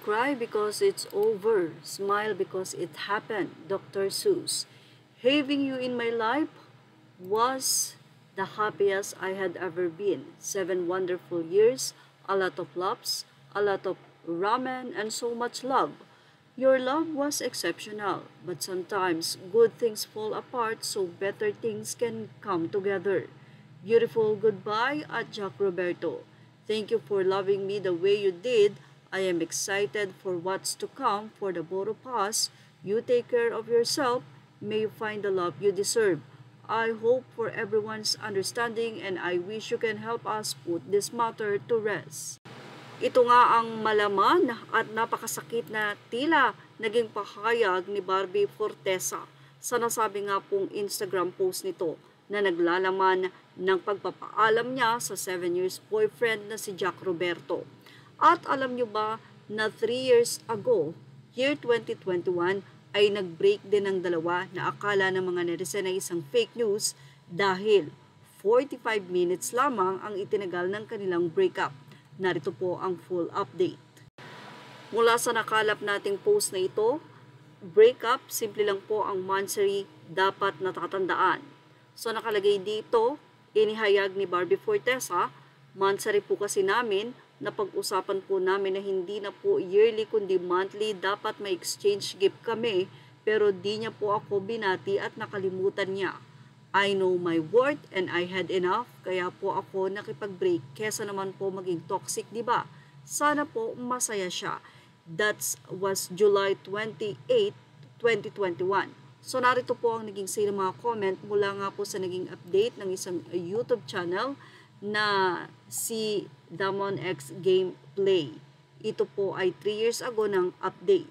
cry because it's over. Smile because it happened. Dr. Seuss. Having you in my life was the happiest I had ever been. 7 wonderful years, a lot of laughs, a lot of ramen, and so much love. Your love was exceptional, but sometimes good things fall apart so better things can come together. Beautiful goodbye at Jack Roberto. Thank you for loving me the way you did. I am excited for what's to come for the both of us. You take care of yourself. May you find the love you deserve. I hope for everyone's understanding and I wish you can help us put this matter to rest. Ito nga ang malaman at napakasakit na tila naging pahayag ni Barbie Fortesa sa nasabi nga pong Instagram post nito na naglalaman ng pagpapaalam niya sa 7 years boyfriend na si Jack Roberto. At alam niyo ba na 3 years ago, year 2021, ay nag-break din ng dalawa na akala ng mga netizen ay isang fake news dahil 45 minutes lamang ang itinagal ng kanilang breakup. Narito po ang full update. Mula sa nakalap nating post na ito, breakup, simple lang po ang monthsary dapat natatandaan. So nakalagay dito, inihayag ni Barbie Fortesa, monthsary po kasi namin, napag-usapan po namin na hindi na po yearly kundi monthly, dapat may exchange gift kami, pero di niya po ako binati at nakalimutan niya. I know my worth and I had enough, kaya po ako nakipag-break kesa naman po maging toxic, di ba? Sana po masaya siya. That was July 28, 2021. So narito po ang naging say ng mga comment mula nga po sa naging update ng isang YouTube channel na si Damon X Gameplay. Ito po ay 3 years ago ng update.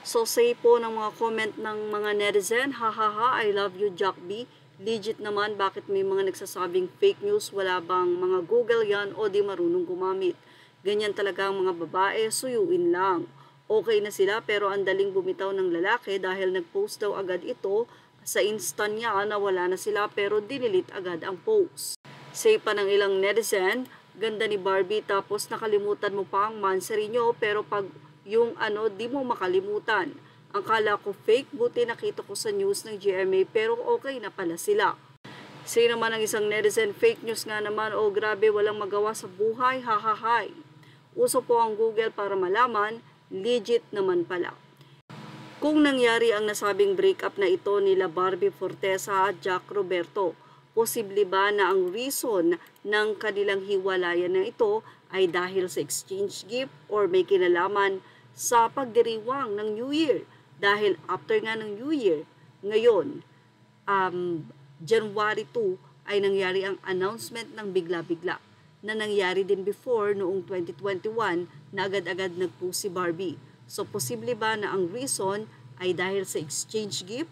So say po ng mga comment ng mga netizen, hahaha, I love you Jack B. Legit naman, bakit may mga nagsasabing fake news? Wala bang mga Google yan o di marunong gumamit? Ganyan talaga ang mga babae, suyuin lang. Okay na sila pero ang daling bumitaw ng lalaki dahil nag-post daw agad ito sa Insta niya na wala na sila pero dinilit agad ang post. Say pa ng ilang netizen, ganda ni Barbie tapos nakalimutan mo pa ang monthsary nyo pero pag yung di mo makalimutan. Ang kala ko fake, buti nakita ko sa news ng GMA pero okay na pala sila. Say naman ang isang netizen, fake news nga naman, oh grabe walang magawa sa buhay, hahahay. Uso po ang Google para malaman, legit naman pala. Kung nangyari ang nasabing breakup na ito nila Barbie Fortesa at Jack Roberto, posible ba na ang reason ng kanilang hiwalayan na ito ay dahil sa exchange gift or may kinalaman sa pagdiriwang ng New Year? Dahil after nga ng New Year, ngayon, January 2, ay nangyari ang announcement ng bigla-bigla na nangyari din before noong 2021 na agad-agad nag-post si Barbie. So, posible ba na ang reason ay dahil sa exchange gift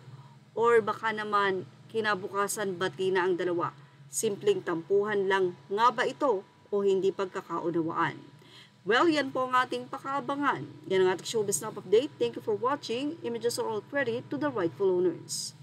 or baka naman kinabukasan bati na ang dalawa? Simpleng tampuhan lang nga ba ito o hindi pagkakaunawaan? Well, yan po ang ating pakaabangan. Yan ang ating showbiz now update. Thank you for watching. Images are all credit to the rightful owners.